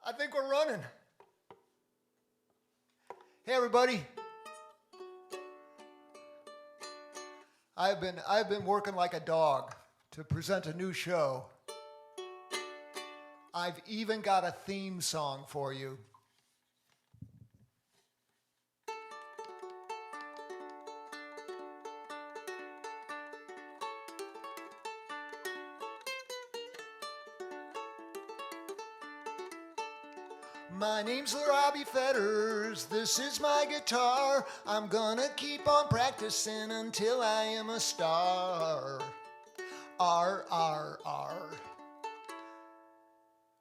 I think we're running. Hey everybody. I've been working like a dog to present a new show. I've even got a theme song for you. My name's Rob Fetters, this is my guitar. I'm gonna keep on practicing until I am a star. R, R, R.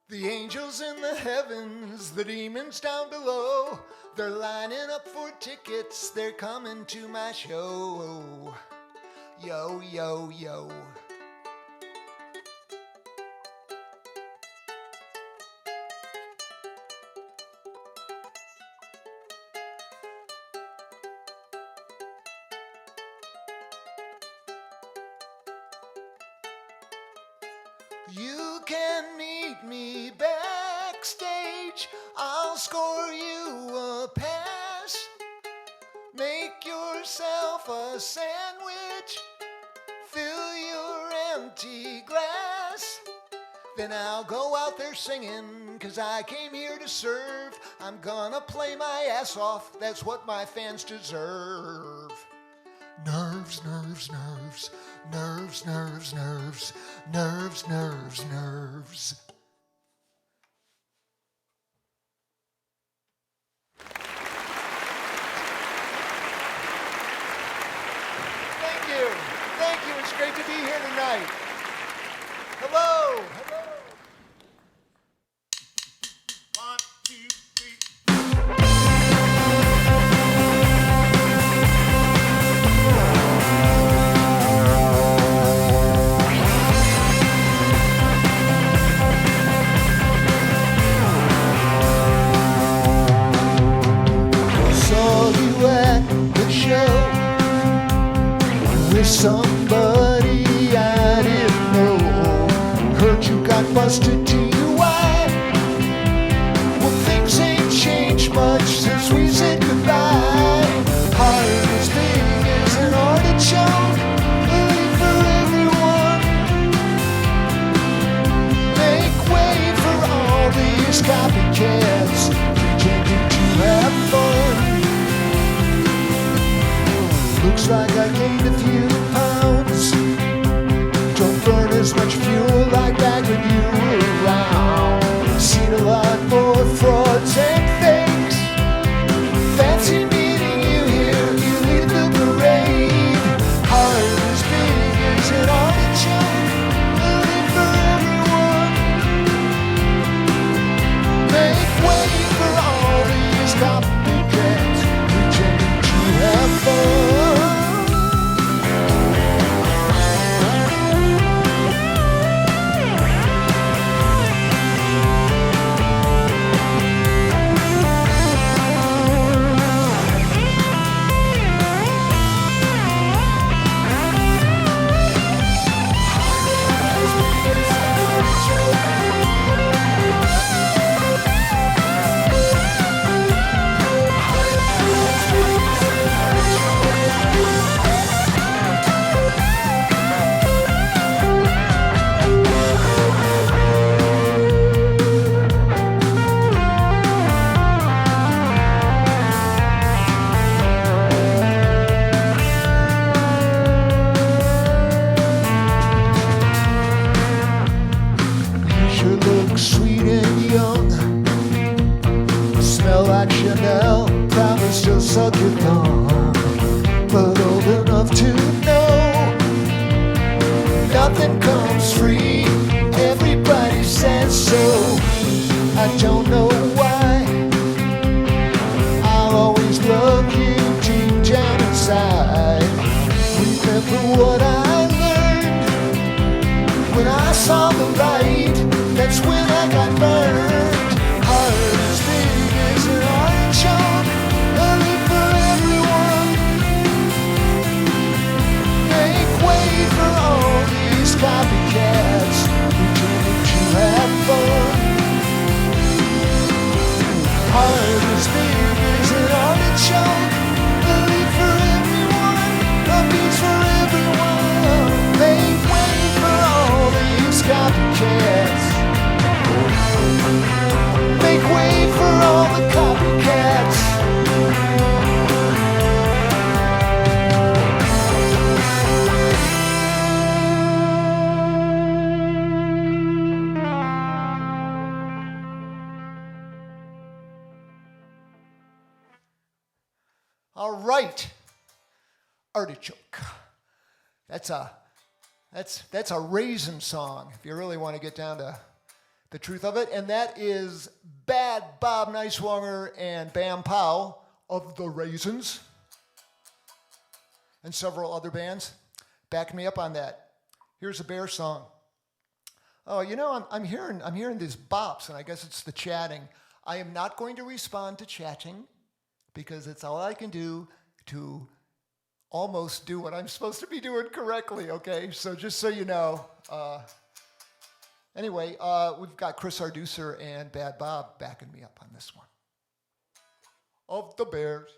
The angels in the heavens, the demons down below, they're lining up for tickets, they're coming to my show. Yo, yo, yo. You can meet me backstage. I'll score you a pass. Make yourself a sandwich. Fill your empty glass. Then I'll go out there singing, 'cause I came here to serve. I'm gonna play my ass off. That's what my fans deserve. Nerves, nerves, nerves. Nerves, nerves, nerves, nerves, nerves, nerves. Thank you. Thank you. It's great to be here tonight. Hello. Hello. 1, 2, 3. With somebody I didn't know. Heard you got busted DUI. Well, things ain't changed much since we said goodbye. Heart as big as an artichoke, looking for everyone. Make way for all these copycats pretending to have fun. Looks like I gained a few pounds. Don't burn as much fuel like back when you were around. Seen a lot more frauds and fakes. Fancy meeting you here, you lead the parade. Heart as big as an artichoke, rooting for everyone. Make way for all these copycats pretending to have fun. Sweet and young, smell like Chanel, probably still suck your thumb, but old enough to know nothing comes free, everybody says so. I don't know why, I'll always love you deep down inside. Remember what I learned when I saw the light. That's when I got burned. Heart as big as an artichoke, looking for everyone. Make way for all these copycats pretending to have fun. All right. Artichoke. That's a raisin song, if you really want to get down to the truth of it. And that is Bad Bob Niswonger and Bam Pow of the Raisins and several other bands backed me up on that. Here's a Bear song. Oh, you know, I'm hearing these bops, and I guess it's the chatting. I am not going to respond to chatting because it's all I can do to almost do what I'm supposed to be doing correctly, okay? So just so you know. Anyway, we've got Chris Arducer and Bad Bob backing me up on this one. Of the Bears.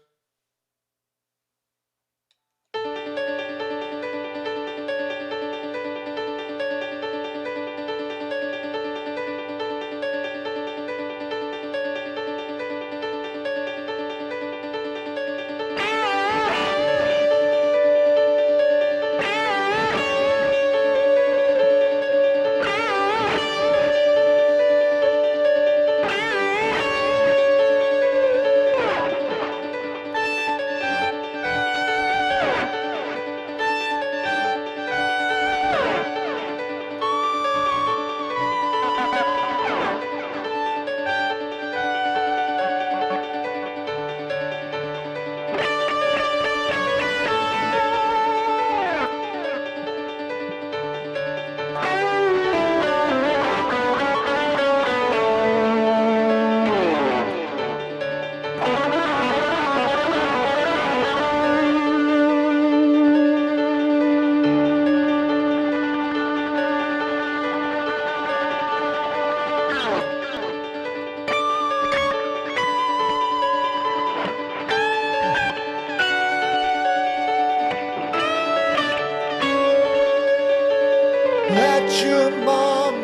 That's your mom,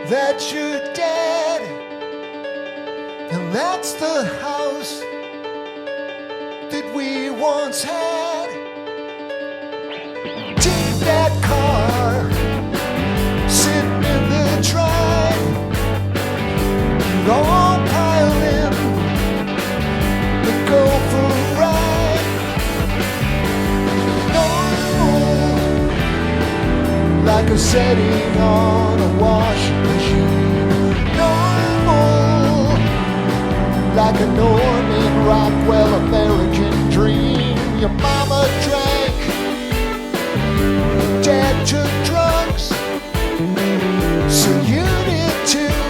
that's your dad, and that's the house that we once had. Take that car, sitting in the drive, we'd all pile in and go for a ride. Like a setting on a washing machine. Normal, like a Norman Rockwell American dream. Your mama drank, dad took drugs, so you did too.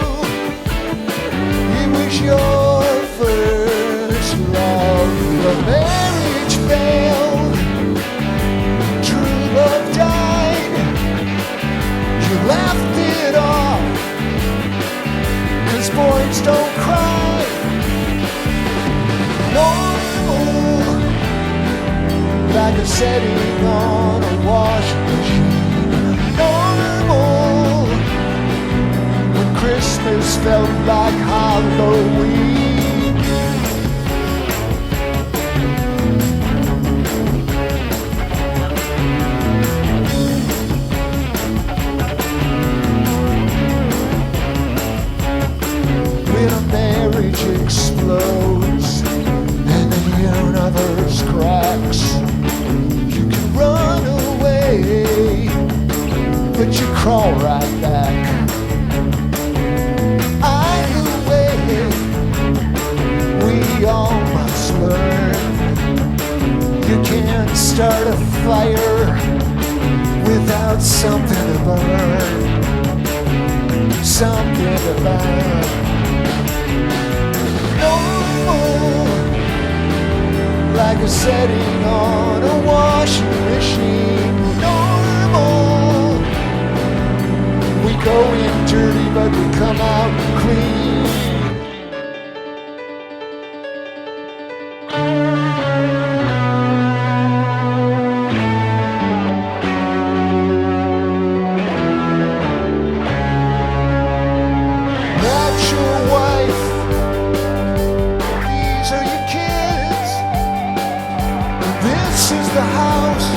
It was your first love. The marriage failed, true love died. You laughed it off, 'cause boys don't cry. Normal, like a setting on a washing machine. Normal, when Christmas felt like Halloween. Marriage explodes and the universe cracks. You can run away, but you crawl right back. Either way, we all must learn. You can't start a fire without something to burn. Something to burn. Like a setting on a washing machine. Normal, we go in dirty but we come out clean. That's your wife, these are your kids. This is the house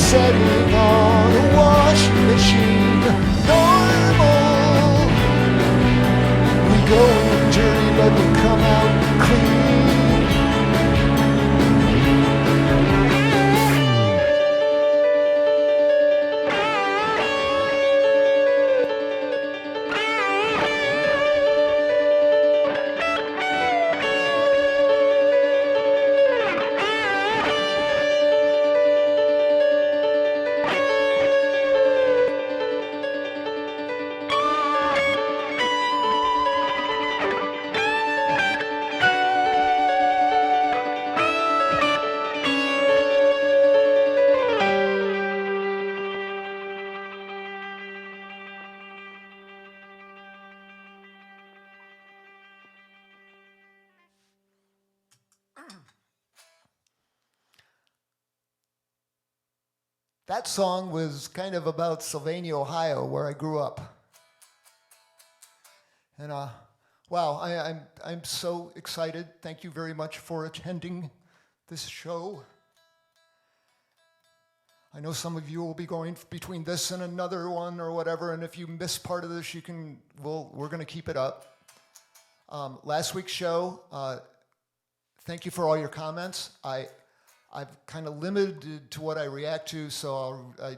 setting on a washing machine. Normal. We go in dirty, but we come out clean. That song was kind of about Sylvania, Ohio, where I grew up. And wow, I'm so excited. Thank you very much for attending this show. I know some of you will be going between this and another one or whatever, and if you miss part of this, we're going to keep it up. Last week's show, thank you for all your comments. I've kind of limited to what I react to, so I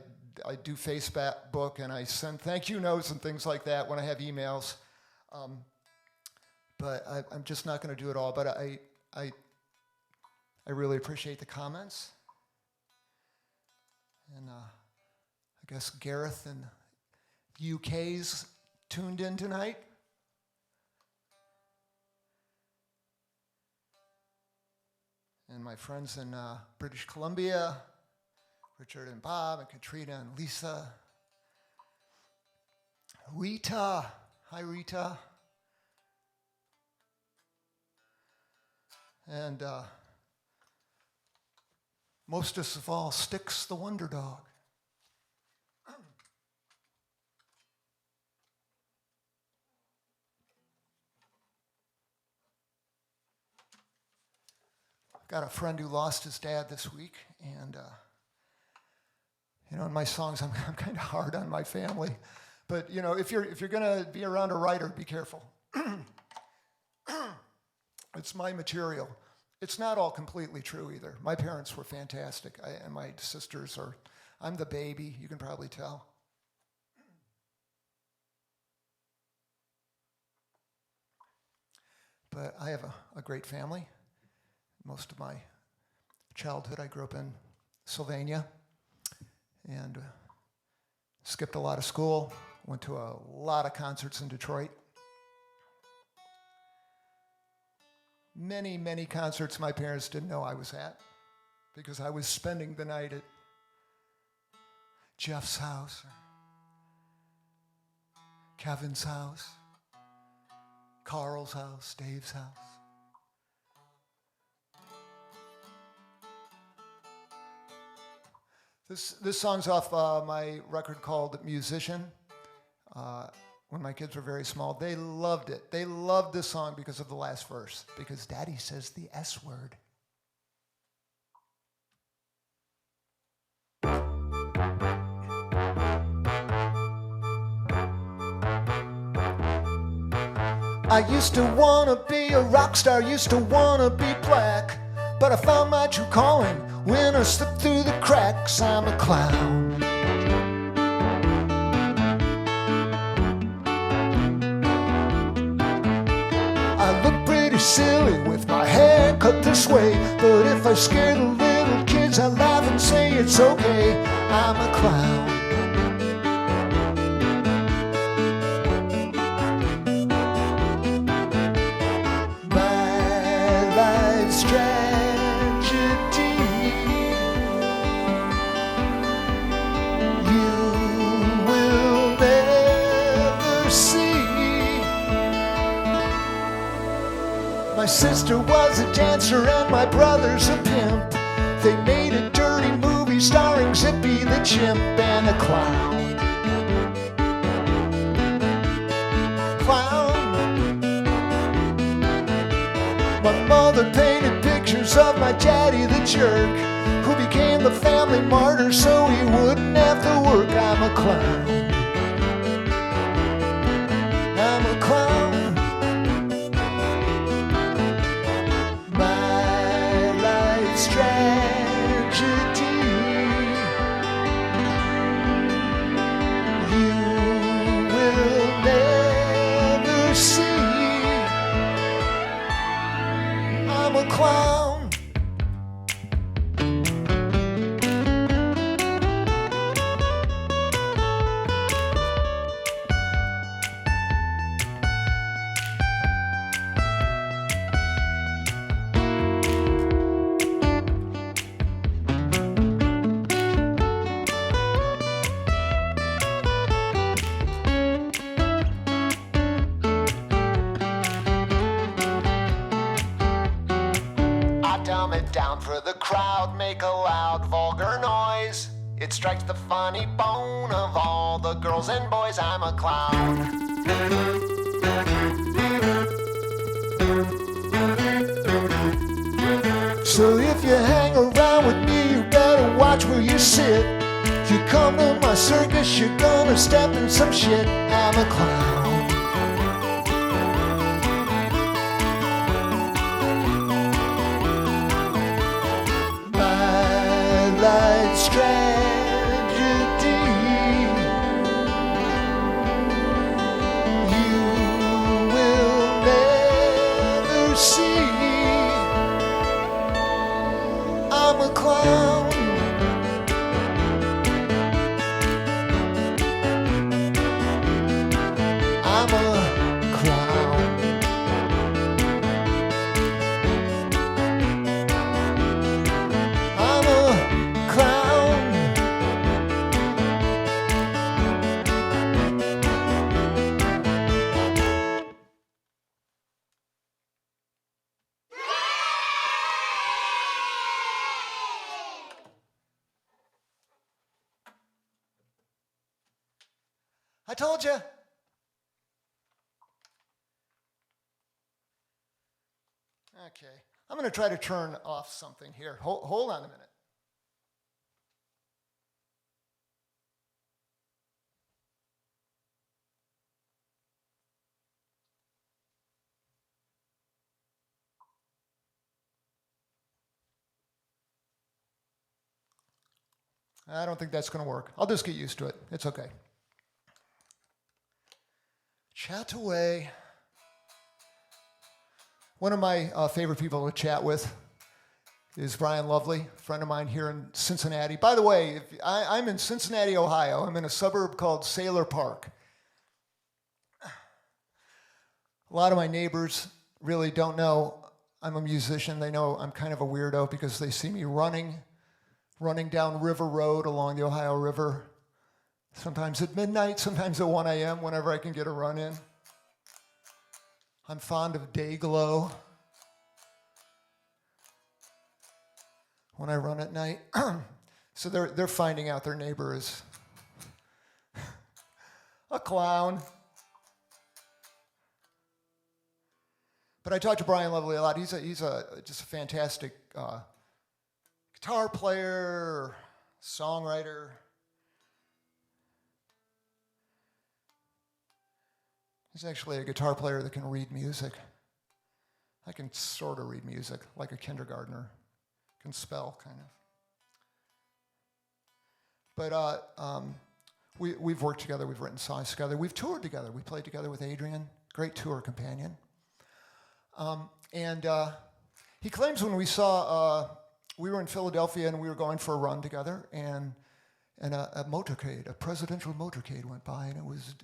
do Facebook and I send thank you notes and things like that when I have emails. But I'm just not going to do it all. But I really appreciate the comments. And I guess Gareth and UK's tuned in tonight. And my friends in British Columbia, Richard and Bob and Katrina and Lisa. Rita, hi Rita. And mostest of all, Styx the Wonder Dog. Got a friend who lost his dad this week, and in my songs, I'm kind of hard on my family. But if you're gonna be around a writer, be careful. It's my material. It's not all completely true either. My parents were fantastic, and my sisters are. I'm the baby. You can probably tell. But I have a great family. Most of my childhood, I grew up in Sylvania and skipped a lot of school, went to a lot of concerts in Detroit. Many, many concerts my parents didn't know I was at because I was spending the night at Jeff's house, or Kevin's house, Carl's house, Dave's house. This song's off my record called Musician. When my kids were very small, they loved it. They loved this song because of the last verse, because Daddy says the S word. I used to want to be a rock star, used to want to be black, but I found my true calling when I slipped through the cracks. I'm a clown. I look pretty silly with my hair cut this way, but if I scare the little kids, I laugh and say it's okay. I'm a clown. My life's tragedy, you will never see. My sister was a dancer and my brother's a pimp. They made a dirty movie starring Zippy the chimp and a clown. Clown. My mother painted pictures of my daddy the jerk, who became the family martyr so he wouldn't have to work. I'm a clown. I'm a clown. My life's tragedy, you will never see. I'm a clown. Dumb it down for the crowd, make a loud, vulgar noise. It strikes the funny bone of all the girls and boys. I'm a clown. So if you hang around with me, you better watch where you sit. If you come to my circus, you're gonna step in some shit. I'm a clown. Life's tragedy, you will never see. I'm a clown. I'm a clown. I'm a clown. I told you. Okay, I'm going to try to turn off something here. Hold on a minute. I don't think that's going to work. I'll just get used to it. It's okay. Chat away. One of my favorite people to chat with is Brian Lovely, a friend of mine here in Cincinnati. By the way, I'm in Cincinnati, Ohio. I'm in a suburb called Sailor Park. A lot of my neighbors really don't know I'm a musician. They know I'm kind of a weirdo because they see me running down River Road along the Ohio River, sometimes at midnight, sometimes at 1 a.m., whenever I can get a run in. I'm fond of day glow when I run at night. So they're finding out their neighbor is a clown. But I talk to Brian Lovely a lot. He's just a fantastic guitar player, songwriter. He's actually a guitar player that can read music. I can sort of read music, like a kindergartner can spell, kind of. But we've worked together, we've written songs together, we've toured together. We played together with Adrian, great tour companion. And he claims when we we were in Philadelphia and we were going for a run together, and a motorcade, a presidential motorcade went by, and it was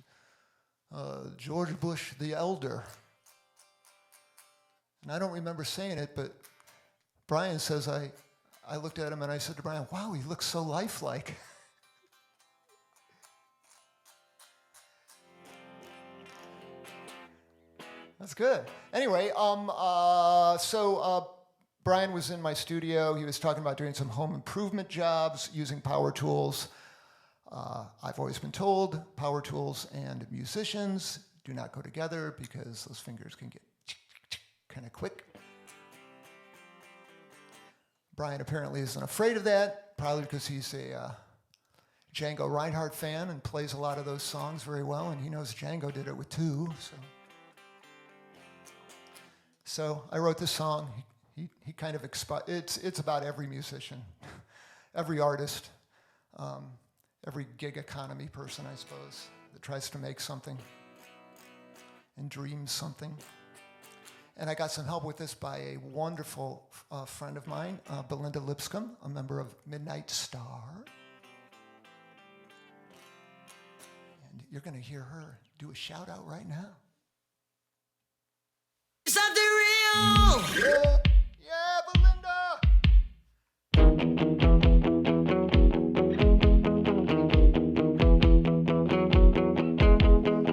George Bush the Elder. And I don't remember saying it, but Brian says I looked at him and I said to Brian, wow, he looks so lifelike. That's good. Anyway, so Brian was in my studio. He was talking about doing some home improvement jobs using power tools. I've always been told power tools and musicians do not go together because those fingers can get kind of quick. Brian apparently isn't afraid of that, probably because he's a Django Reinhardt fan and plays a lot of those songs very well, and he knows Django did it with two. So I wrote this song. He kind of it's about every musician, every artist, every gig economy person, I suppose, that tries to make something and dreams something. And I got some help with this by a wonderful friend of mine, Belinda Lipscomb, a member of Midnight Star. And you're going to hear her do a shout out right now. Something real! Yeah, Belinda!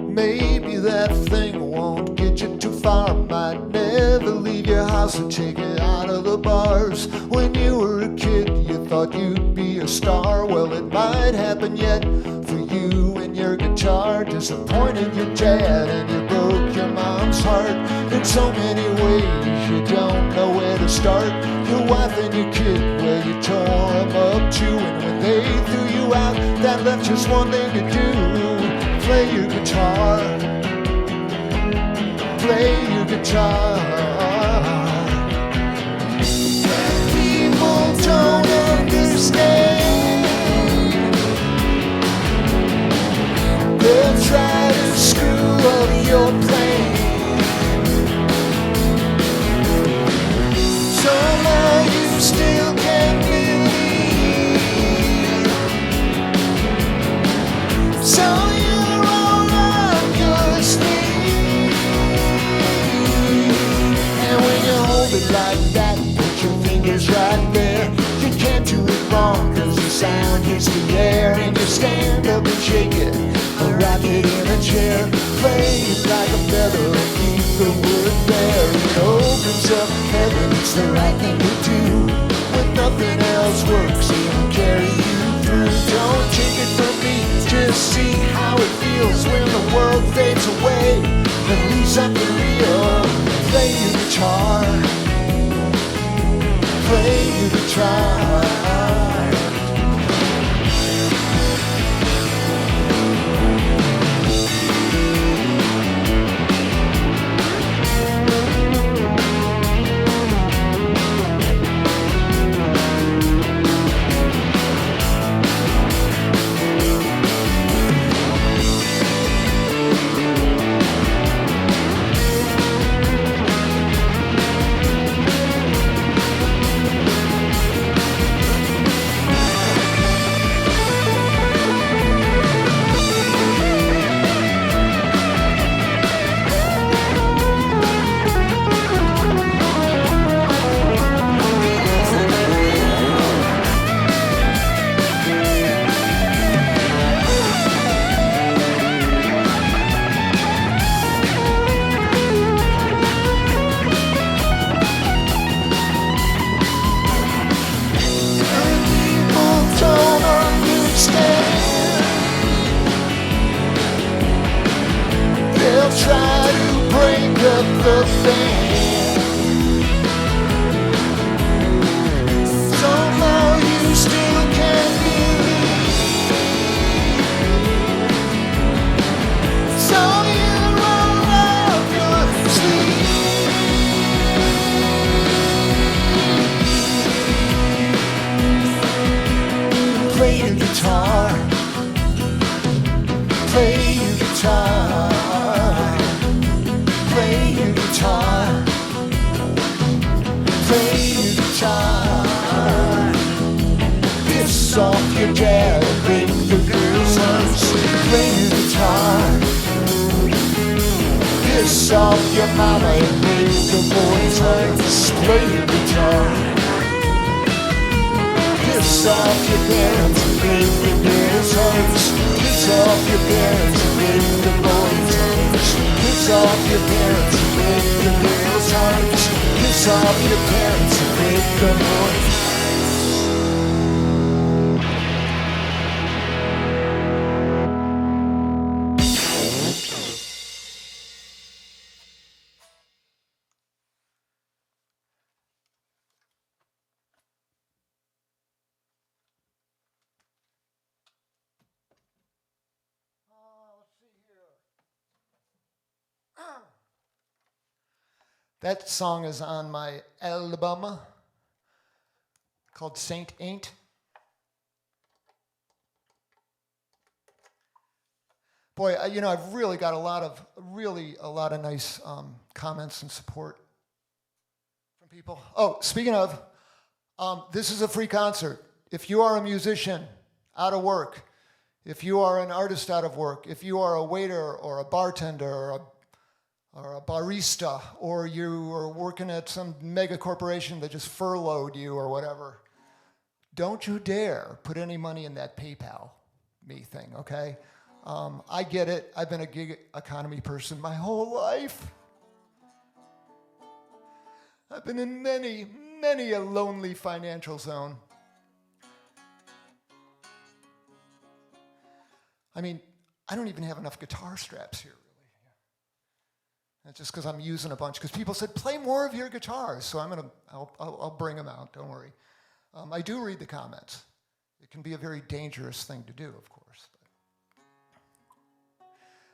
Maybe that thing won't get you too far. Might never leave your house or take it out of the bars. When you were a kid, you thought you'd be a star. Well, it might happen yet for you and your guitar. Disappointed your dad and you broke your mom's heart. In so many ways, you don't know where to start. Your wife and your kid, well, you tore them up too. And when they threw you out, that left just one thing to do. Play your guitar, play your guitar. People don't understand. They'll try to screw up your plan. Somehow you still can't believe. So like that, put your fingers right there. You can't do it wrong, cause the sound hits the air. And you stand up and shake it, a rocket in a chair. Play it like a feather, keep the wood there. It opens up heaven, it's the right thing to do. When nothing else works, it'll carry you through. Don't take it from me, just see how it feels when the world fades away and leaves something real. Play your guitar, play your guitar. That song is on my album called Saint Ain't. Boy, I've really got a lot of nice comments and support from people. Oh, speaking of, this is a free concert. If you are a musician out of work, if you are an artist out of work, if you are a waiter or a bartender or a barista, or you are working at some mega corporation that just furloughed you or whatever, don't you dare put any money in that PayPal me thing, okay? I get it. I've been a gig economy person my whole life. I've been in many a lonely financial zone. I mean, I don't even have enough guitar straps here, really. That's just because I'm using a bunch. Because people said, play more of your guitars. So I'll bring them out, don't worry. I do read the comments. It can be a very dangerous thing to do, of course.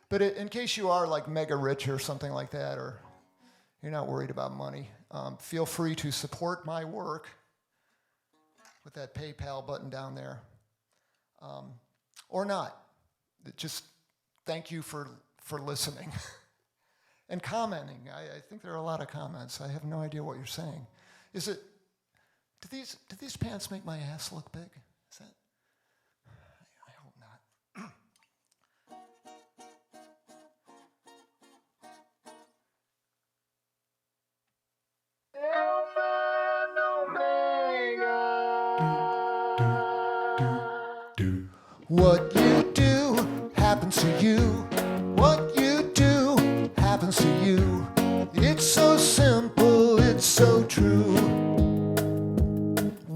But in case you are like mega rich or something like that, or you're not worried about money, feel free to support my work with that PayPal button down there. Or not. Just thank you for listening and commenting. I think there are a lot of comments. I have no idea what you're saying. Do these pants make my ass look big? Is that? I hope not. What you do happens to you. What you do happens to you. It's so simple, it's so true.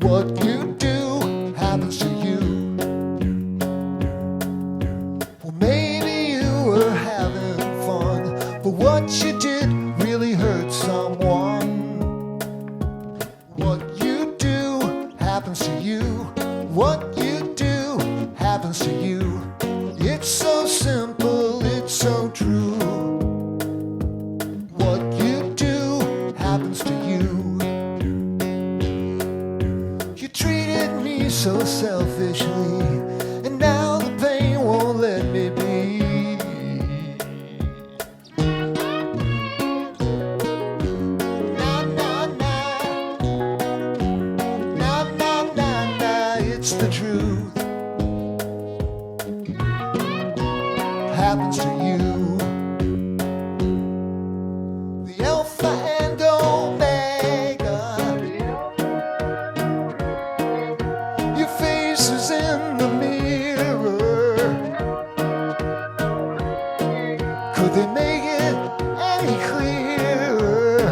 What you do happens to you. Well, maybe you were having fun, but what you did really hurt someone. What you do happens to you. What you do happens to you. It's so simple, it's so true. What you do happens to you. You treated me so selfishly, and now the pain won't let me be. It's the truth. Happens to you. The Alpha and Omega. Your face is in the mirror. Could they make it any clearer?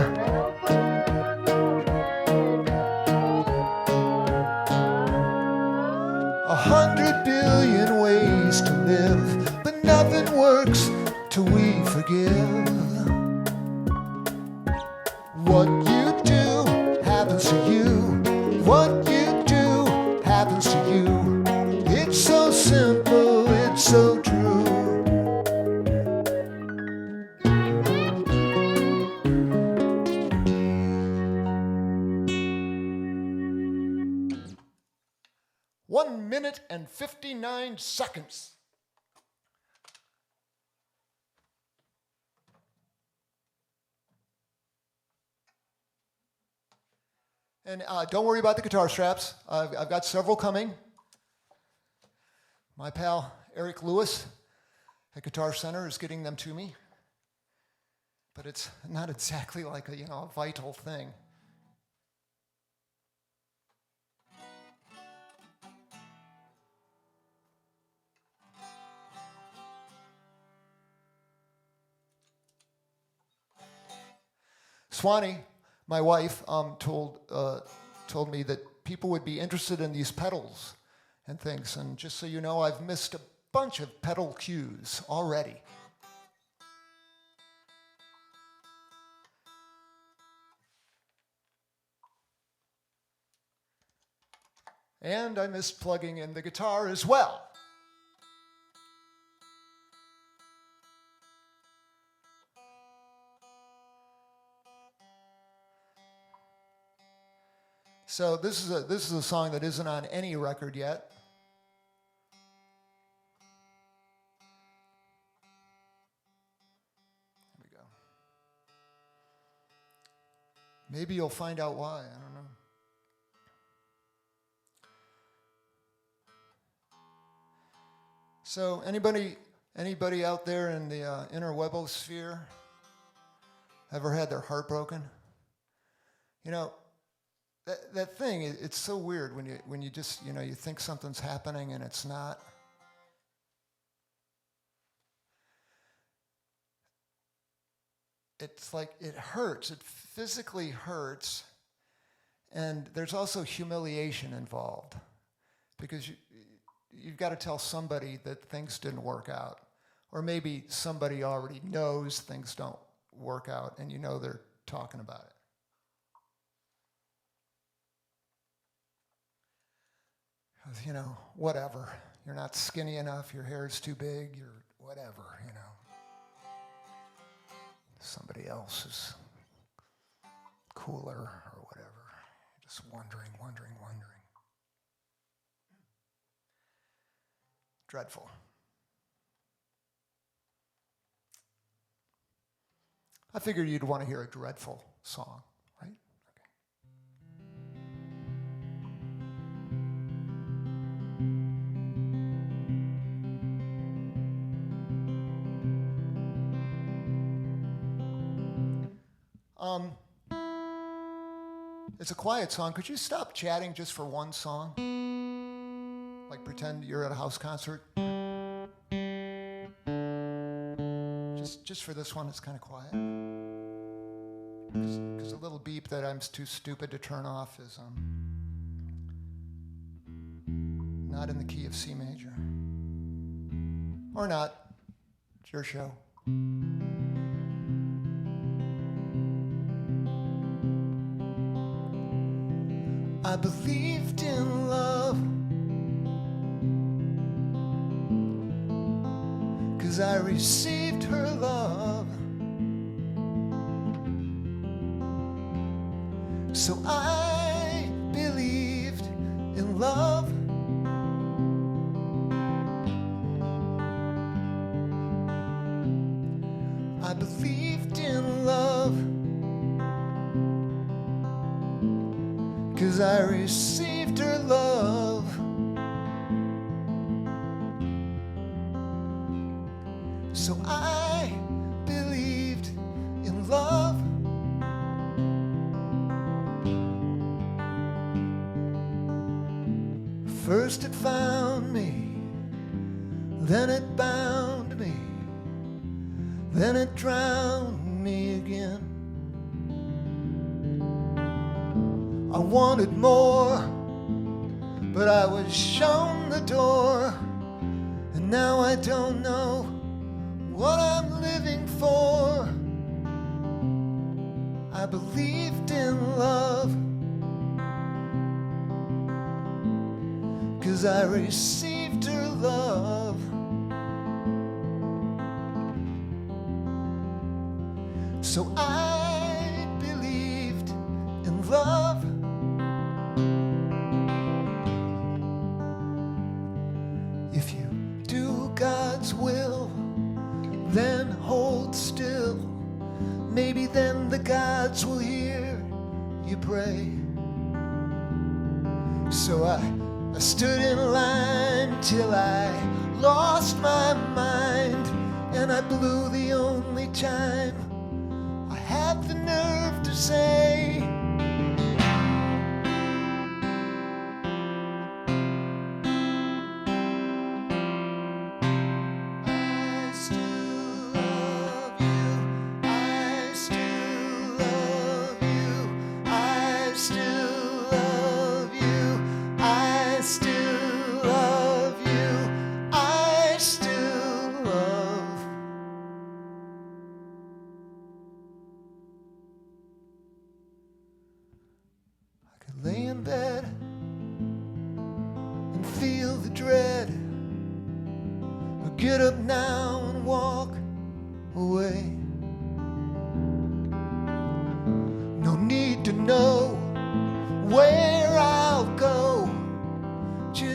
100 billion ways to live, but nothing works till we forgive. What you do happens to you. What you do happens to you. It's so simple, it's so true. One minute and 59 seconds. And don't worry about the guitar straps. I've got several coming. My pal Eric Lewis at Guitar Center is getting them to me. But it's not exactly like a vital thing. Swanee, my wife, told me that people would be interested in these pedals and things. And just so you know, I've missed a bunch of pedal cues already. And I missed plugging in the guitar as well. So this is a song that isn't on any record yet. Here we go. Maybe you'll find out why. I don't know. So anybody out there in the interwebosphere ever had their heart broken? You know, that thing, it's so weird when you just, you know, you think something's happening and it's not. It's like it hurts. It physically hurts. And there's also humiliation involved because you've got to tell somebody that things didn't work out. Or maybe somebody already knows things don't work out and you know they're talking about it. You know, whatever. You're not skinny enough, your hair's too big, you're whatever, you know. Somebody else is cooler or whatever. You're just wondering. Dreadful. I figured you'd want to hear a dreadful song, right? Okay. It's a quiet song. Could you stop chatting just for one song? Like pretend you're at a house concert. Just for this one, it's kind of quiet. Because a little beep that I'm too stupid to turn off is not in the key of C major. Or not. It's your show. I believed in love 'cause I received her love. So I believed in love. I believed in love 'cause I received her love. So I believed in love. First it found me, then it bound me, then it drowned me again. I wanted more, but I was shown the door, and now I don't know what I'm living for. I believed in love 'cause I received her love. So I believed in love. If you do God's will, then hold still. Maybe then the gods will hear you pray. So I stood in line till I lost my mind, and I blew the only chime. I had the nerve to say, I still love you, I still love you, I still love you, I still love you, I still love. I could lay in bed and feel the dread, or get up now and walk away. No need to know where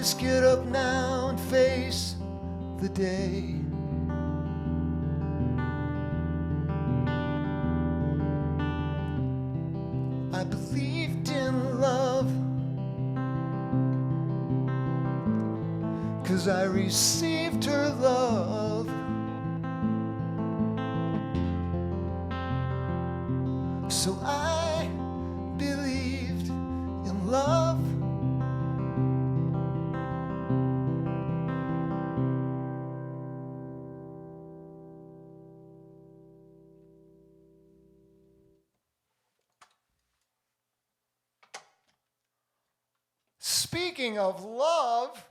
Just get up now and face the day. I believed in love 'cause I received her love. So I believed in love. Speaking of love,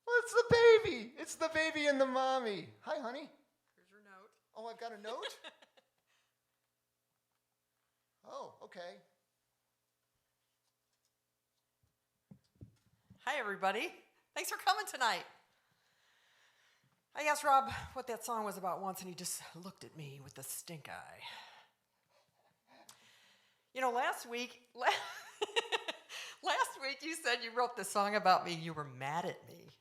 well, it's the baby. It's the baby and the mommy. Hi, honey. Here's your note. Oh, I've got a note? Oh, okay. Hi, everybody. Thanks for coming tonight. I asked Rob what that song was about once, and he just looked at me with a stink eye. You know, last week you said you wrote this song about me. You were mad at me.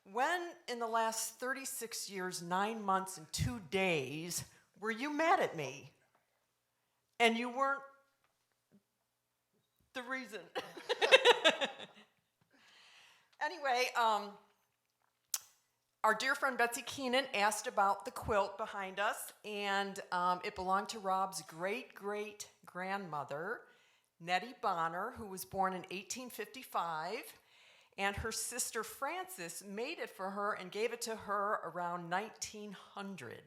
When in the last 36 years, 9 months, and 2 days were you mad at me? And you weren't the reason. Anyway, our dear friend Betsy Keenan asked about the quilt behind us, and it belonged to Rob's great-great-grandmother, Nettie Bonner, who was born in 1855, and her sister Frances made it for her and gave it to her around 1900.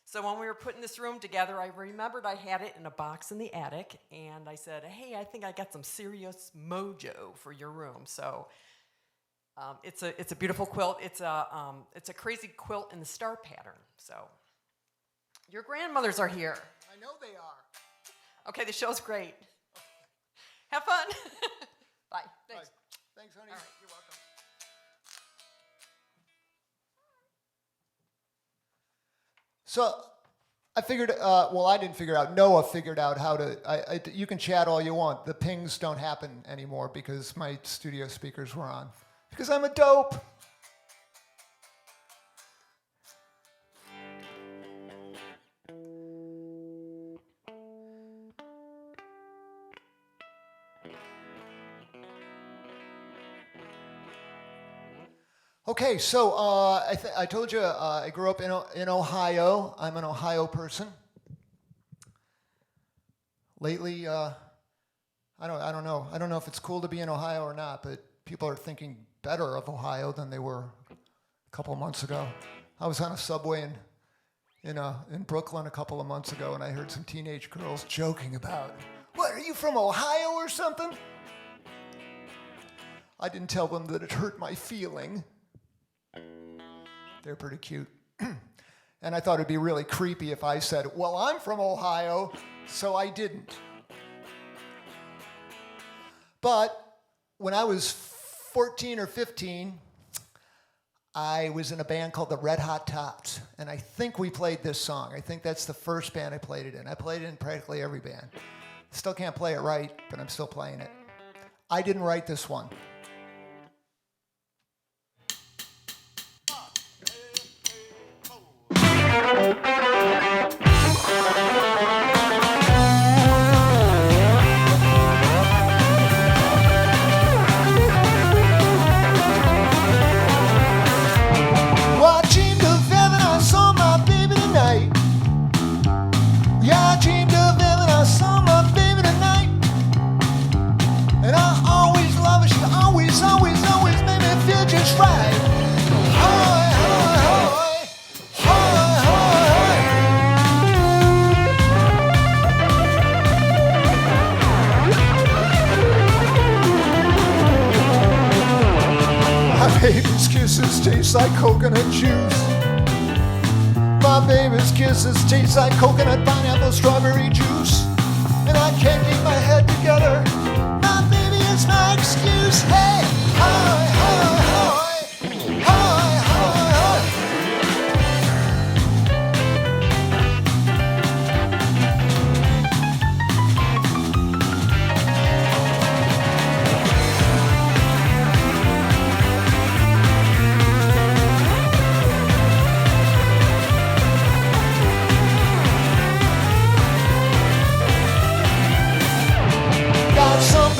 So when we were putting this room together, I remembered I had it in a box in the attic, and I said, hey, I think I got some serious mojo for your room. So it's a beautiful quilt. It's a crazy quilt in the star pattern. So your grandmothers are here. I know they are. Okay, the show's great. Have fun. Bye. Thanks. Bye. Thanks, honey. All right, you're welcome. So I figured, I didn't figure out, Noah figured out how to, you can chat all you want. The pings don't happen anymore because my studio speakers were on. Because I'm a dope. Okay, so I told you I grew up in Ohio. I'm an Ohio person. Lately, I don't know. I don't know if it's cool to be in Ohio or not, but people are thinking better of Ohio than they were a couple of months ago. I was on a subway in Brooklyn a couple of months ago, and I heard some teenage girls joking about, "What, are you from Ohio or something?" I didn't tell them that it hurt my feeling. They're pretty cute. And I thought it'd be really creepy if I said, well, I'm from Ohio, so I didn't. But when I was 14 or 15, I was in a band called the Red Hot Tots, and I think we played this song. I think that's the first band I played it in. I played it in practically every band. Still can't play it right, but I'm still playing it. I didn't write this one. Baby's kisses taste like coconut juice. My baby's kisses taste like coconut, pineapple, strawberry juice. And I can't keep my head together. My baby is my excuse. Hey, hi, hi, hi, hi, hi, hi.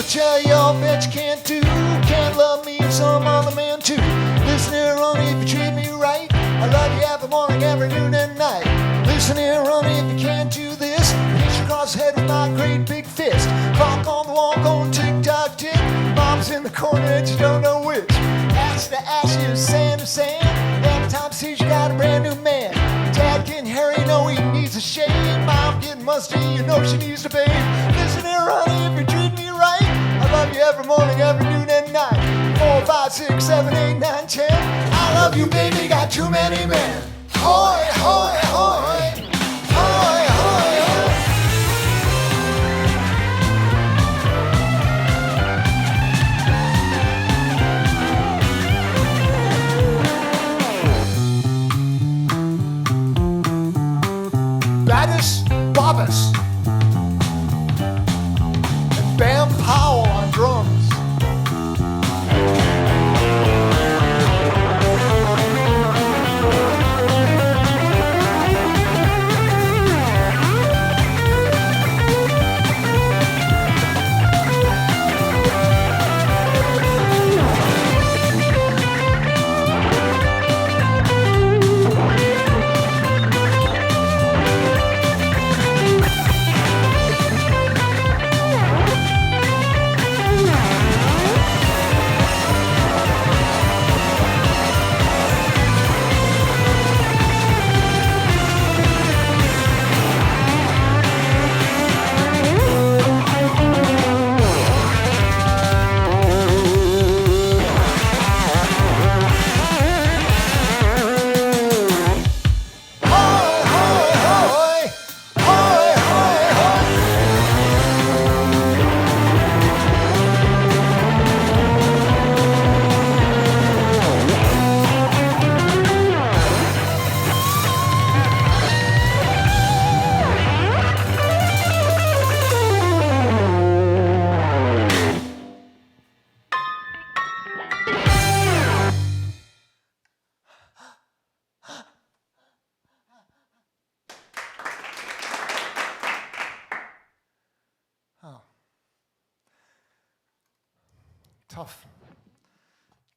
But tell you all that you can't do. Can't love me and some other man too. Listen here, honey, if you treat me right, I love you every morning, every noon and night. Listen here, honey, if you can't do this, hit you across the head with my great big fist. Clock on the wall going tick-tock tick. Mom's in the corner and you don't know which. Ash to ashes, sand to sand. Every time sees you got a brand new man. Dad getting hairy, know he needs a shave. Mom getting musty, you know she needs to bathe. Listen here, honey, if you treat me right, I love you every morning, every noon and night. 4, 5, 6, 7, 8, 9, 10. I love you, baby, got too many men. Hoy, hoy, hoy. Hoy, hoy, hoy. Gladys Bobbis and Bam Powell on drums.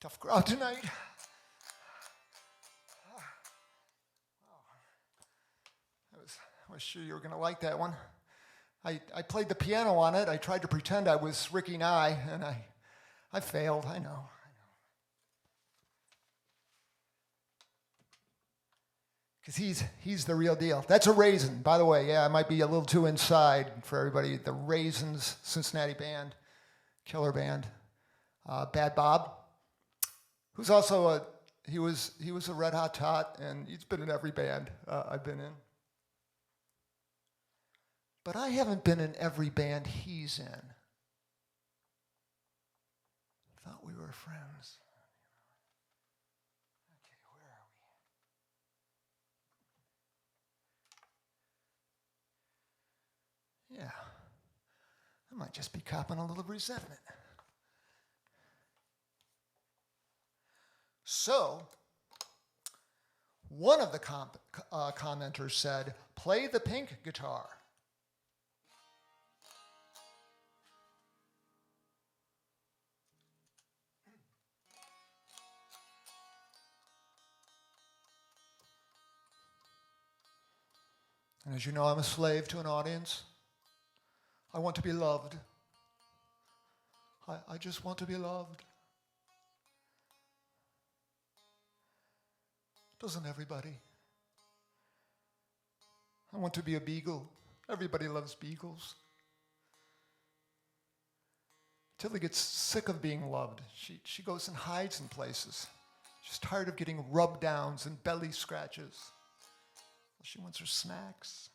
Tough crowd tonight. I was sure you were going to like that one. I played the piano on it. I tried to pretend I was Ricky Nye, and I failed. I know. Because he's the real deal. That's a Raisin, by the way. Yeah, I might be a little too inside for everybody. The Raisins, Cincinnati band, killer band. Bad Bob, who's also he was a Red Hot Tot, and he's been in every band I've been in. But I haven't been in every band he's in. Thought we were friends. Okay, where are we? Yeah, I might just be copping a little resentment. So, one of the commenters said, play the pink guitar. And as you know, I'm a slave to an audience. I want to be loved. I just want to be loved. Doesn't everybody? I want to be a beagle. Everybody loves beagles. Tilly gets sick of being loved. She goes and hides in places. She's tired of getting rub downs and belly scratches. She wants her snacks.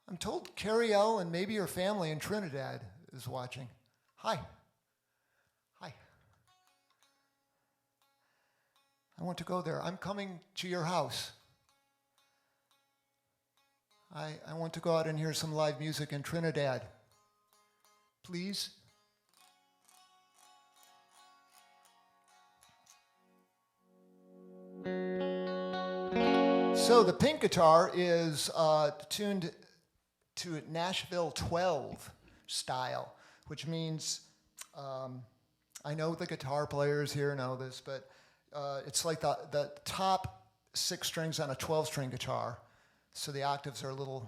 I'm told Carrie L and maybe her family in Trinidad is watching. Hi. Hi. I want to go there. I'm coming to your house. I want to go out and hear some live music in Trinidad. Please? So the pink guitar is tuned to Nashville 12 style, which means I know the guitar players here know this, but it's like the top 6 strings on a 12-string guitar, so the octaves are a little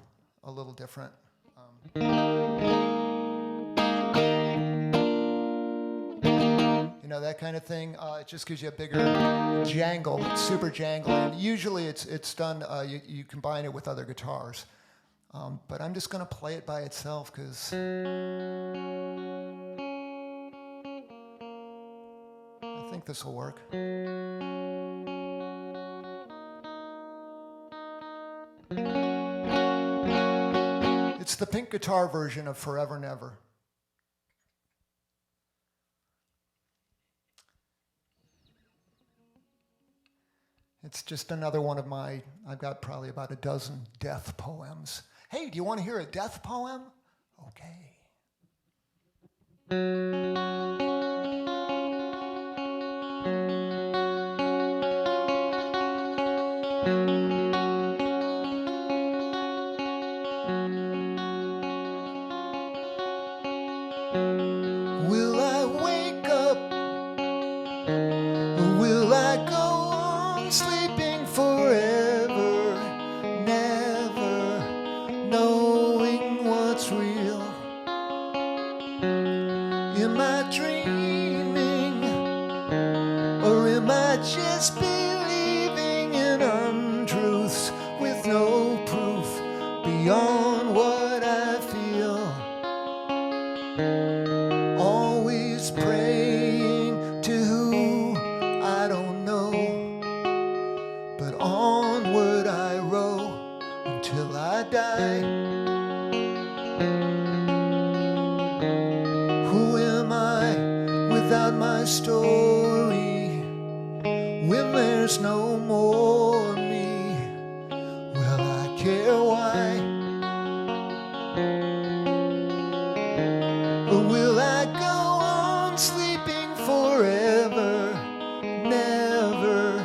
different. You know, that kind of thing. It just gives you a bigger jangle. It's super jangle, and usually it's done. You combine it with other guitars, but I'm just gonna play it by itself because I think this will work. It's the pink guitar version of Forever Never. It's just another one of I've got probably about a dozen death poems. Hey, do you want to hear a death poem? Okay. Will I wake up? Or will I go on sleeping forever, never knowing what's real? Am I dreaming? Or am I just believing in untruths with no proof beyond what I feel? Always praying to who I don't know, but onward I row until I die. Who am I without my story? When there's no more me, will I care why? Or will I go on sleeping forever, never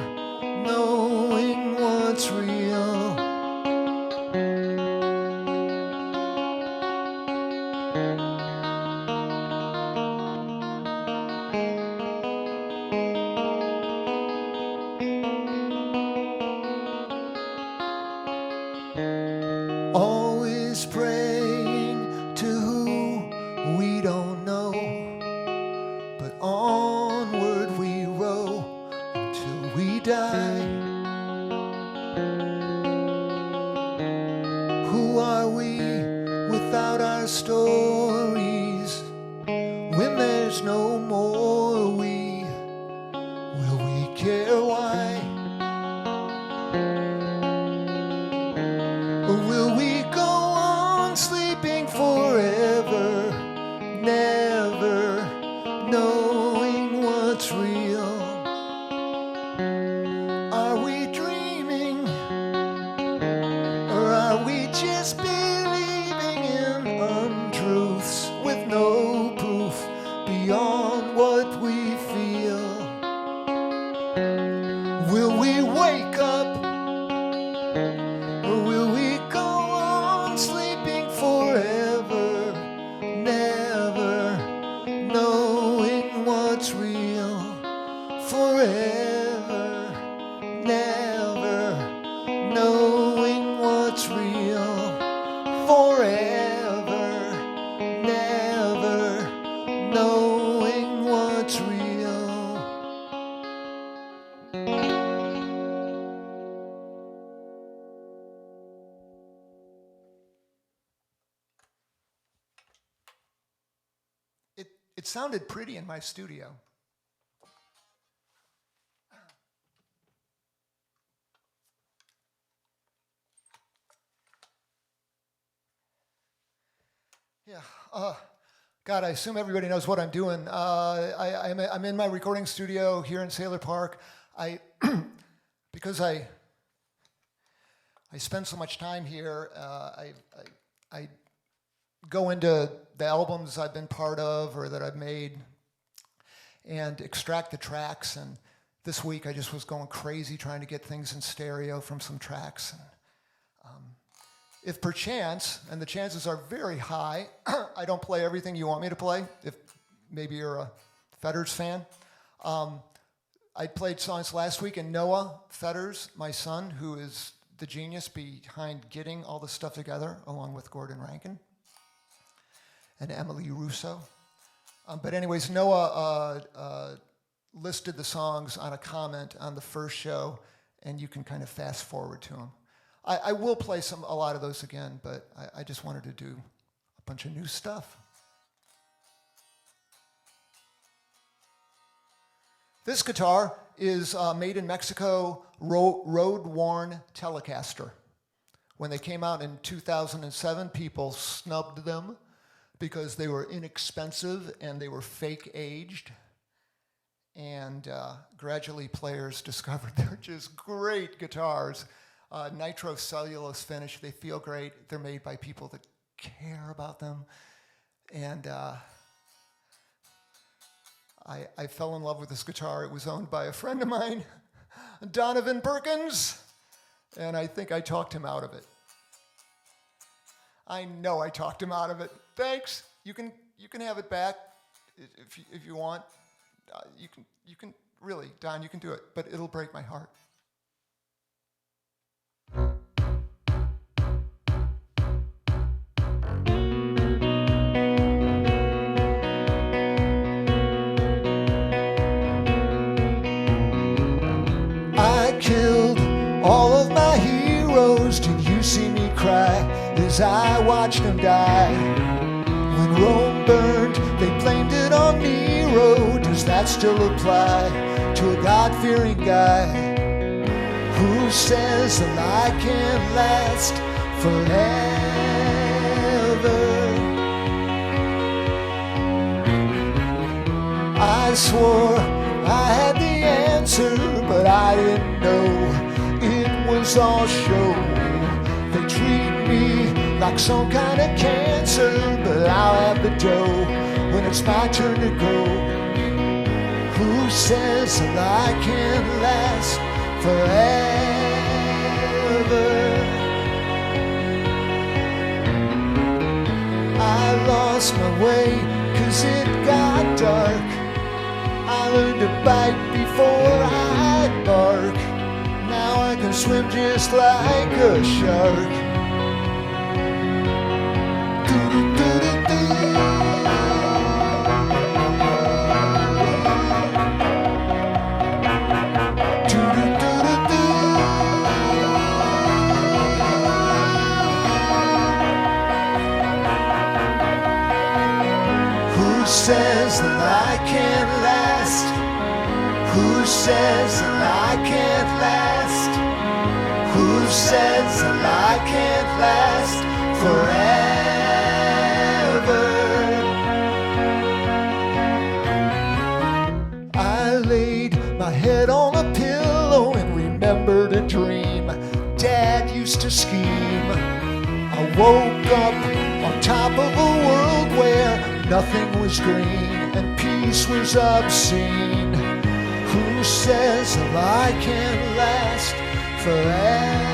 knowing what's real? Always praying to who we don't know, but onward we row until we die. Who are we without our stories? When there's no more we, will we care why? Or will we go on sleeping forever, never knowing what's real? Are we dreaming? Or are we just believing in untruths with no proof beyond what we feel? Will we wake up? Or will we go on sleeping forever, never knowing what's real? Forever, never knowing what's real. Forever, never knowing what's real. It sounded pretty in my studio. Yeah. God, I assume everybody knows what I'm doing. I'm in my recording studio here in Sailor Park. Because I spend so much time here. I go into the albums I've been part of or that I've made and extract the tracks, and this week I just was going crazy trying to get things in stereo from some tracks. And, if perchance, and the chances are very high, I don't play everything you want me to play, if maybe you're a Fetters fan. I played songs last week, and Noah Fetters, my son, who is the genius behind getting all this stuff together, along with Gordon Rankin and Emily Russo. But anyways, Noah listed the songs on a comment on the first show, and you can kind of fast forward to them. I will play a lot of those again, but I just wanted to do a bunch of new stuff. This guitar is made in Mexico, road-worn Telecaster. When they came out in 2007, people snubbed them because they were inexpensive and they were fake aged. And gradually players discovered they're just great guitars. Nitro cellulose finish, they feel great. They're made by people that care about them. And I fell in love with this guitar. It was owned by a friend of mine, Donovan Perkins, and I think I talked him out of it. I know I talked him out of it. Thanks. You can have it back if you want. You can really, Don, you can do it, but it'll break my heart. I killed all of my heroes. Did you see me cry as I watched them die? When Rome burned, they blamed it on Nero. Does that still apply to a God-fearing guy who says a lie can't last forever? I swore I had the answer, but I didn't know it was all show. They treat me like some kind of cancer, but I'll have the dough when it's my turn to go. Who says a lie can't last forever? I lost my way 'cause it got dark. I learned to bite before I bark. Now I can swim just like a shark. Who says that I can't last? Who says that I can't last? Who says that I can't last forever? I laid my head on a pillow and remembered a dream Dad used to scheme. I woke up on top of a world where nothing was green and peace was obscene. Who says a lie can't last forever?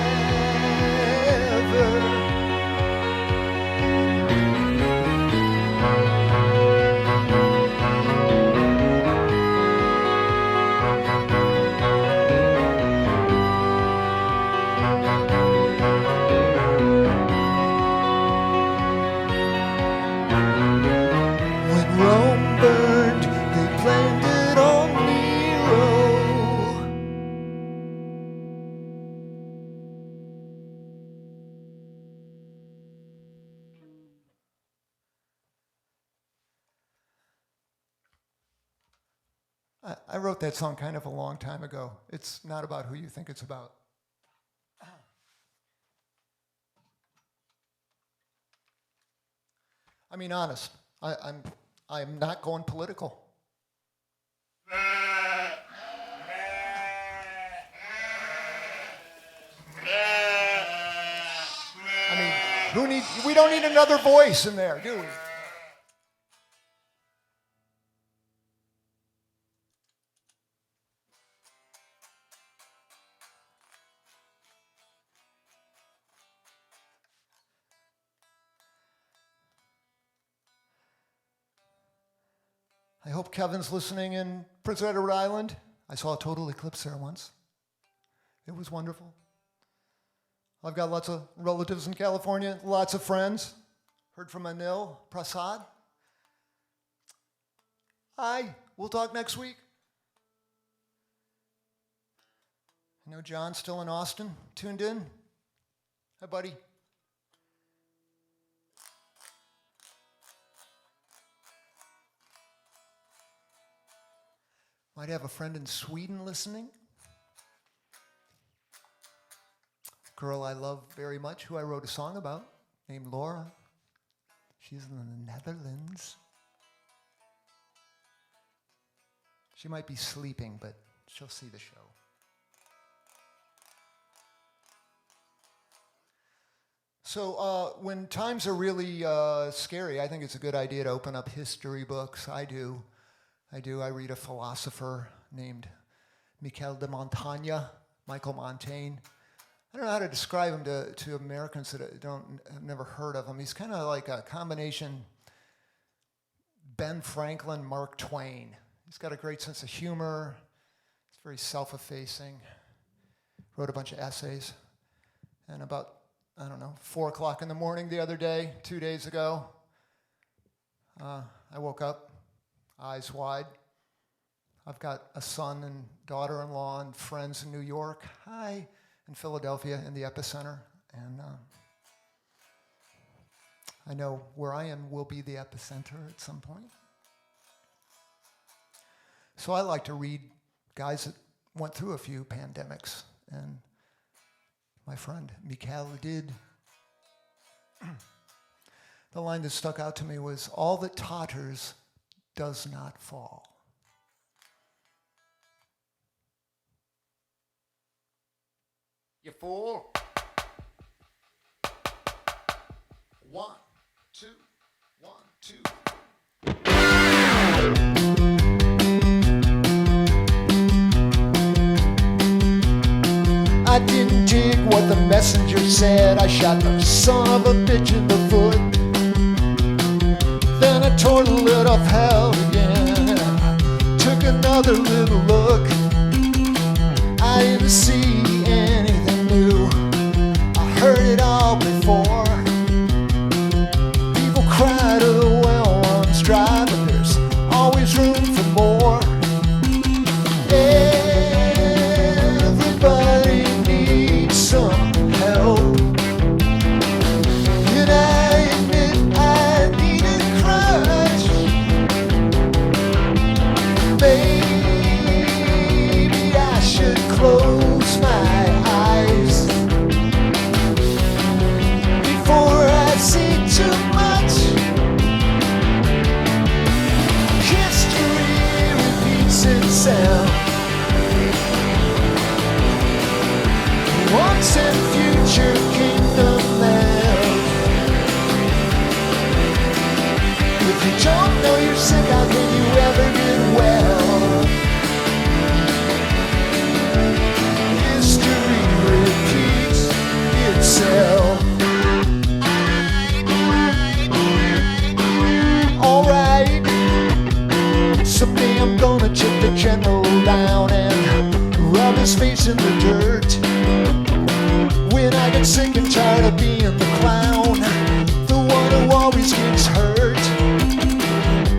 When Rome burned, they blamed it on Nero. I wrote that song kind of a long time ago. It's not about who you think it's about. I mean, honest. I'm not going political. I mean, we don't need another voice in there, do we? I hope Kevin's listening in Prince Edward Island. I saw a total eclipse there once. It was wonderful. I've got lots of relatives in California, lots of friends. Heard from Anil Prasad. Hi, we'll talk next week. I know John's still in Austin, tuned in. Hi, buddy. Might have a friend in Sweden listening. Girl I love very much, who I wrote a song about, named Laura. She's in the Netherlands. She might be sleeping, but she'll see the show. So when times are really scary, I think it's a good idea to open up history books. I do. I read a philosopher named Michel de Montaigne, Michael Montaigne. I don't know how to describe him to Americans that have never heard of him. He's kind of like a combination Ben Franklin, Mark Twain. He's got a great sense of humor. He's very self-effacing. Wrote a bunch of essays. And about, 4 o'clock in the morning the other day, 2 days ago, I woke up, eyes wide. I've got a son and daughter-in-law and friends in New York. Hi, in Philadelphia, in the epicenter. And I know where I am will be the epicenter at some point. So I like to read guys that went through a few pandemics, and my friend Michel did. The line that stuck out to me was, "All that totters does not fall." You fool. 1, 2, 1, 2. I didn't dig what the messenger said. I shot the son of a bitch in the foot. Then I tore the lid off hell again, and I took another little look. I didn't see anything new. I heard it all before. People cry to the well one's dry, but there's always room for more. Everybody needs some help, and I admit I need a crutch. Maybe I should close my eyes before I see too much. History repeats itself. Once and future kingdom left. If you don't know you're sick, how can you ever get well? History repeats itself. Alright, someday I'm gonna chip the general down and rub his face in the dirt. When I get sick and tired of being the clown, the one who always gets hurt.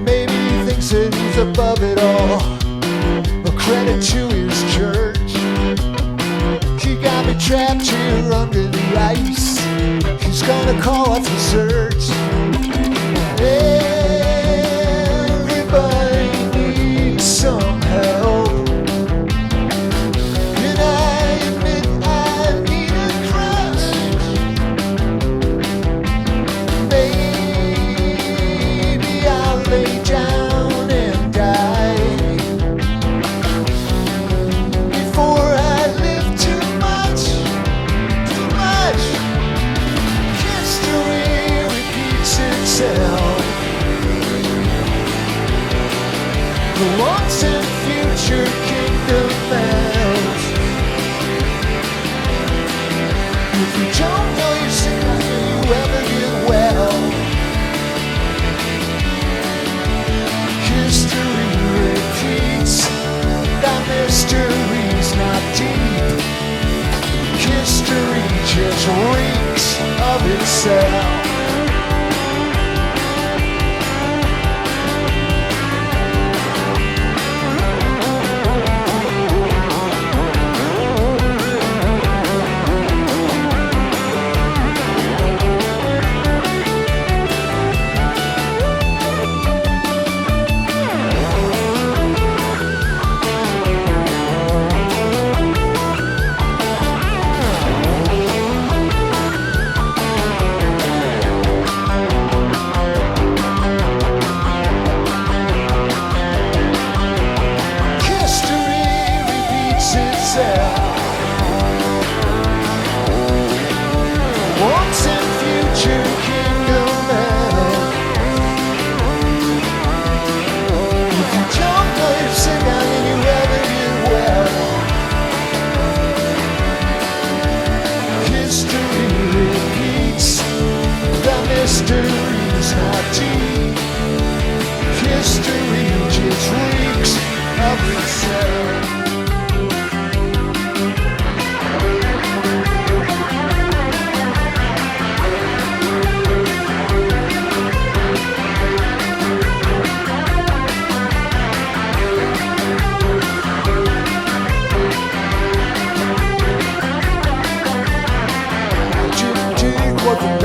Maybe he thinks that he's above it all, a credit to his church. He got me trapped here under the ice. He's gonna call off the search. Everybody needs some help, and I admit I need a crutch. Maybe I'll lay down and die before I live too much. History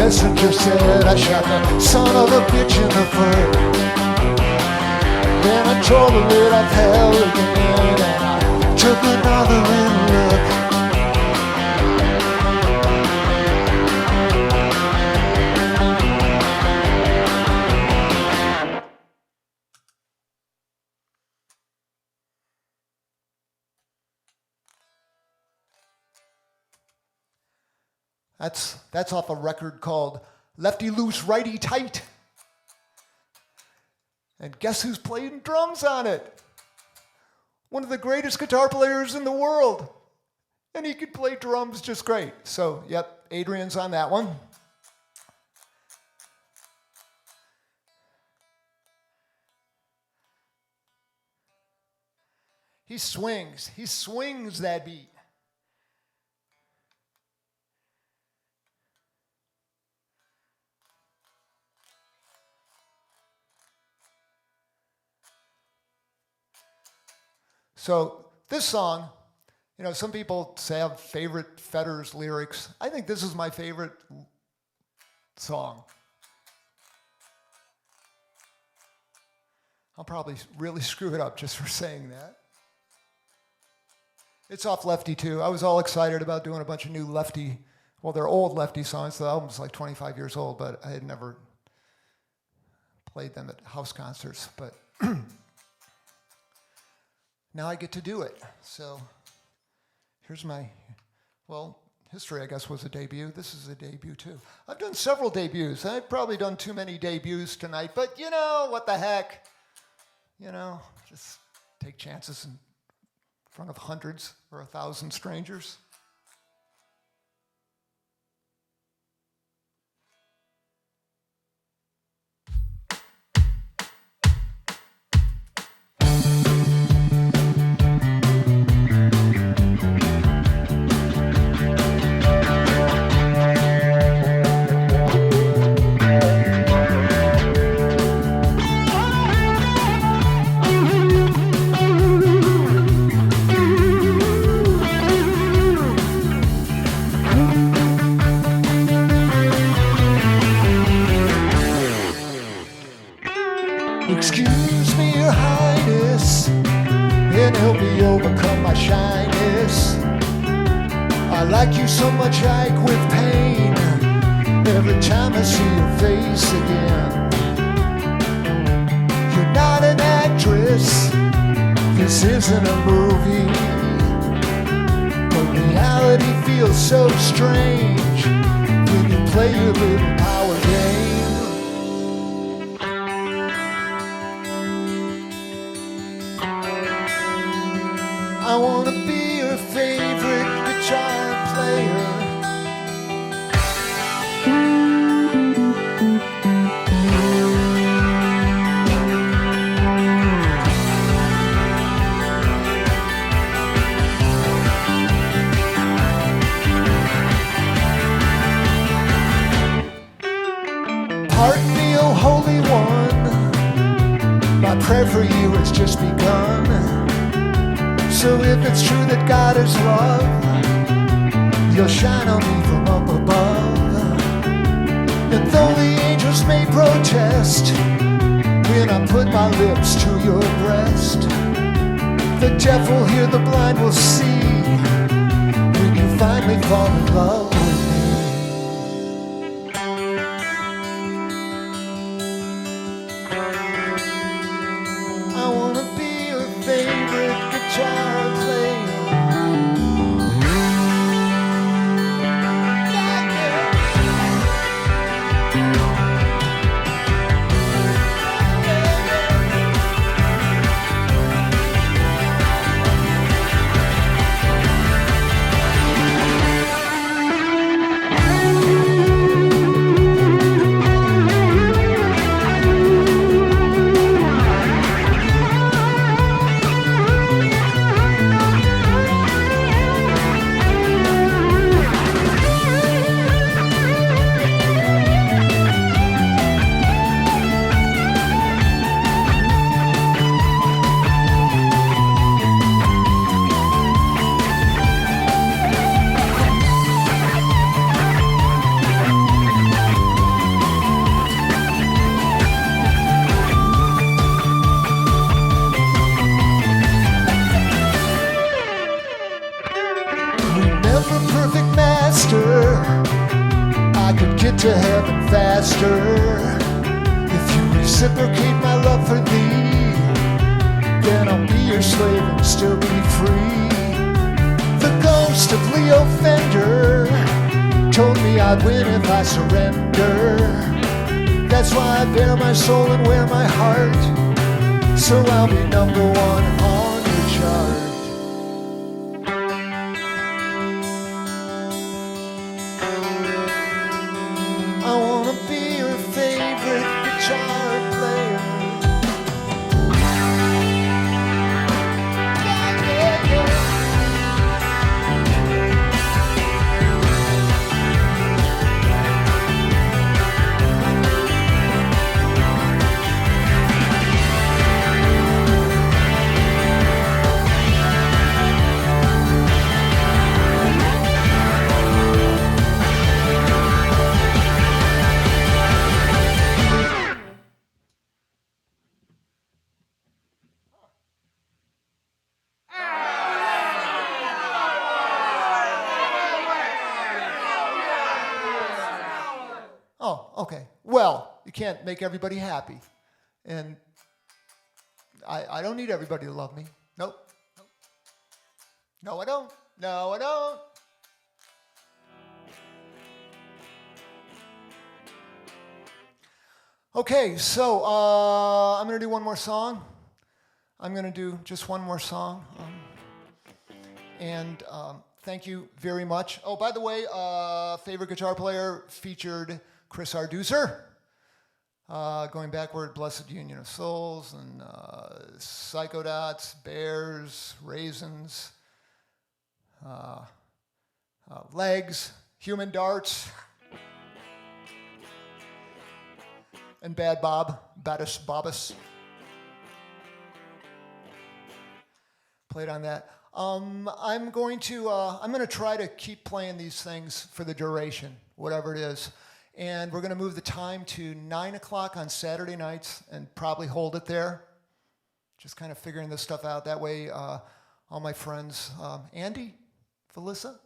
messenger said I shot the son of a bitch in the foot. Then I tore the lid off hell again, and I took another look. That's off a record called Lefty Loose, Righty Tight. And guess who's playing drums on it? One of the greatest guitar players in the world. And he could play drums just great. So, yep, Adrian's on that one. He swings that beat. So this song, you know, some people say I have favorite Fetters lyrics. I think this is my favorite song. I'll probably really screw it up just for saying that. It's off Lefty too. I was all excited about doing a bunch of new Lefty, well, they're old Lefty songs. The album's like 25 years old, but I had never played them at house concerts. But now I get to do it. So here's my, well, History, I guess, was a debut. This is a debut, too. I've done several debuts. I've probably done too many debuts tonight, but you know, what the heck? You know, just take chances in front of hundreds or 1,000 strangers. Excuse me, Your Highness, and help me overcome my shyness. I like you so much I ache with pain every time I see your face again. You're not an actress, this isn't a movie, but reality feels so strange when you play your little power game. I wanna be your favorite guitar player. Pardon me, oh Holy One, my prayer for you has just begun. So if it's true that God is love, you'll shine on me from up above. And though the angels may protest when I put my lips to your breast, the deaf will hear, the blind will see when you finally fall in love with me. I wanna be your favorite guitar player. to heaven faster. If you reciprocate my love for thee, then I'll be your slave and still be free. The ghost of Leo Fender told me I'd win if I surrender. That's why I bare my soul and wear my heart, so I'll be number one on your chart. I wanna be your favorite guitar player. Yeah, yeah, yeah. Oh, okay. Well, you can't make everybody happy. And I don't need everybody to love me. Nope. No, I don't. No, I don't. Okay, so I'm going to do one more song. I'm going to do just one more song. And thank you very much. Oh, by the way, favorite guitar player featured Chris Arducer, going backward, Blessed Union of Souls, and Psychodots, Bears, Raisins, Legs, Human Darts, and Bad Bob, Baddus Bobbus. Played on that. I'm going to try to keep playing these things for the duration, whatever it is. And we're going to move the time to 9 o'clock on Saturday nights and probably hold it there. Just kind of figuring this stuff out. That way, all my friends, Andy, Felissa,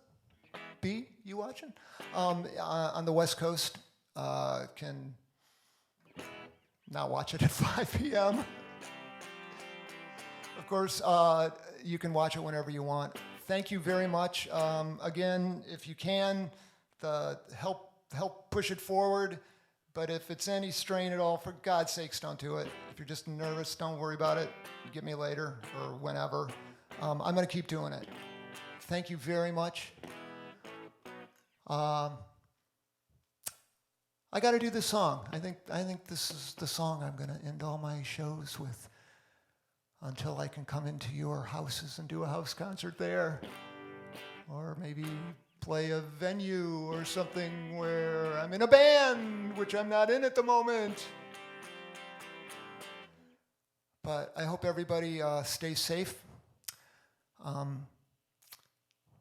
B, you watching? On the West Coast can not watch it at 5 p.m. Of course, you can watch it whenever you want. Thank you very much. Again, if you can, help push it forward. But if it's any strain at all, for God's sakes, don't do it. If you're just nervous, don't worry about it. Get me later or whenever. I'm going to keep doing it. Thank you very much. I got to do this song. I think this is the song I'm going to end all my shows with until I can come into your houses and do a house concert there. Or maybe play a venue or something where I'm in a band, which I'm not in at the moment. But I hope everybody stays safe,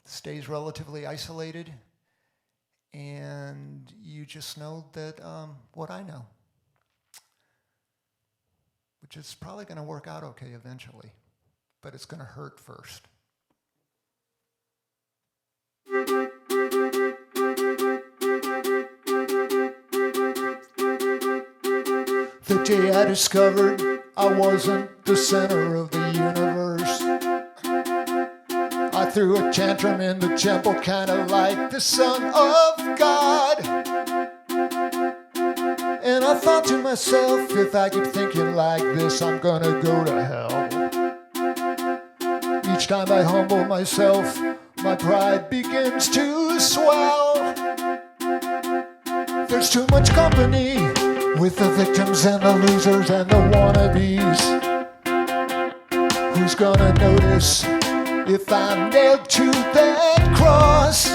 stays relatively isolated, and you just know that what I know, which is probably going to work out okay eventually, but it's going to hurt first. The day I discovered I wasn't the center of the universe, I threw a tantrum in the temple, kinda like the Son of God. And I thought to myself, if I keep thinking like this, I'm gonna go to hell. Each time I humble myself, my pride begins to swell. There's too much company with the victims and the losers and the wannabes. Who's gonna notice if I'm nailed to that cross?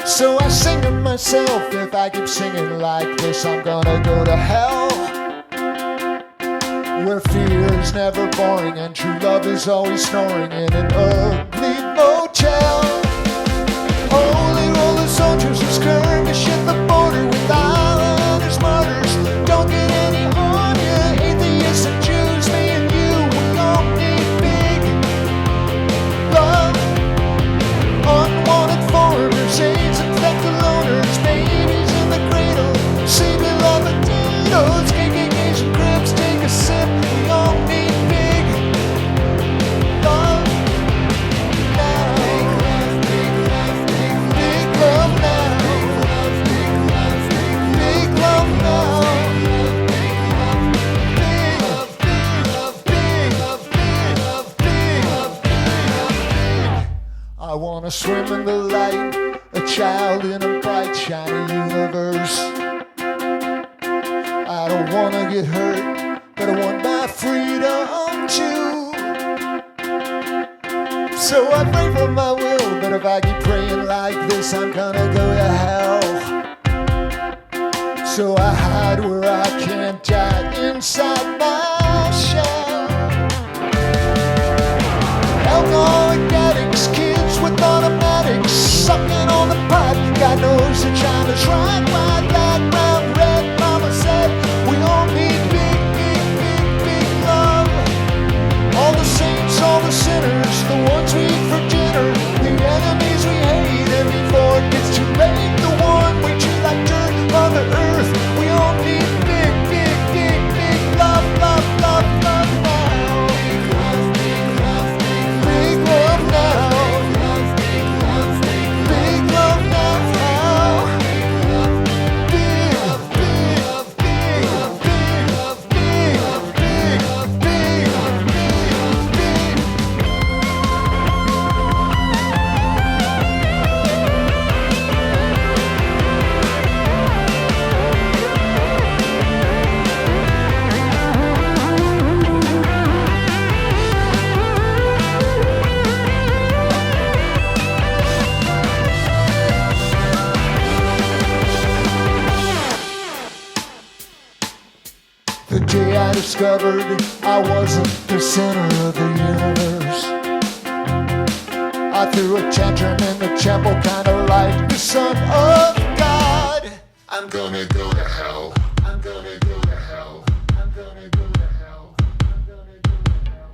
So I sing to myself, if I keep singing like this, I'm gonna go to hell, where fear is never boring and true love is always snoring in an ugly motel. Holy roller soldiers who skirmish at the border with islanders, martyrs. Don't get any on ya, atheists and Jews. Me and you, we don't need big love. Unwanted foreigners, AIDS, infected loners, I wanna swim in the light, a child in a bright, shiny universe. I don't wanna get hurt, but I want my freedom too. So I pray for my will, but if I keep praying like this, I'm gonna go to hell. So I hide where I can't die inside my shell. Alcoholic addicts, kids with automatics, sucking on the pot. God knows the China's right, white, black, brown, red. Mama said we all need big, big, big, big love. All the saints, all the sinners, the ones we eat for dinner, the enemies we hate, and before it gets too late, the one we treat like dirt on the earth. We all need big, big, big, big love, love, love, love now. Big love now. Big love now. Big, big, big, big, big, big, big, big. The day I discovered I wasn't the center of the universe, I threw a tantrum in the chapel, kinda like the Son of God. I'm gonna go to hell. I'm gonna go to hell. I'm gonna go to hell. I'm gonna go to hell.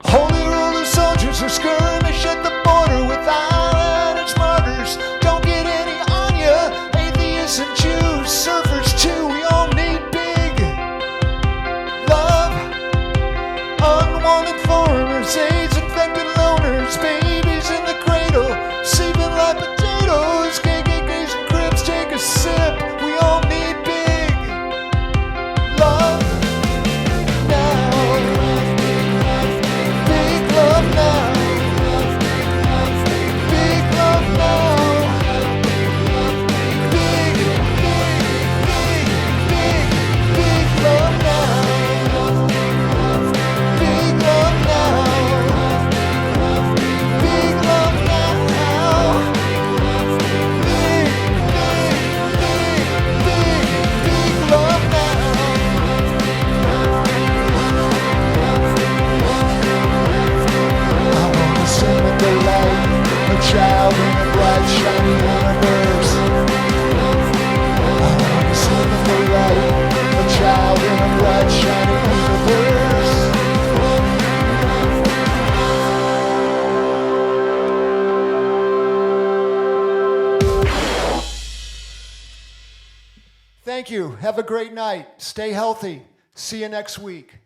Holy roller soldiers who skirmish at the border with island and martyrs. Don't get any on ya. Atheists and Jews, surfers too. We all need big love. Unwanted foreigners, AIDS infected loners, babies in the cradle, sleeping like potatoes. KKKs and Crips, take a sip. We all need big love now. Big love now. Big love now. Big, big, big, big, big love now. Big love now. Big love now. Big, big, big, big, big love now. I wanna swim in the light, a child in a bright, shiny universe. I wanna swim in the light, a child in a bright, shiny universe. Thank you. Have a great night. Stay healthy. See you next week.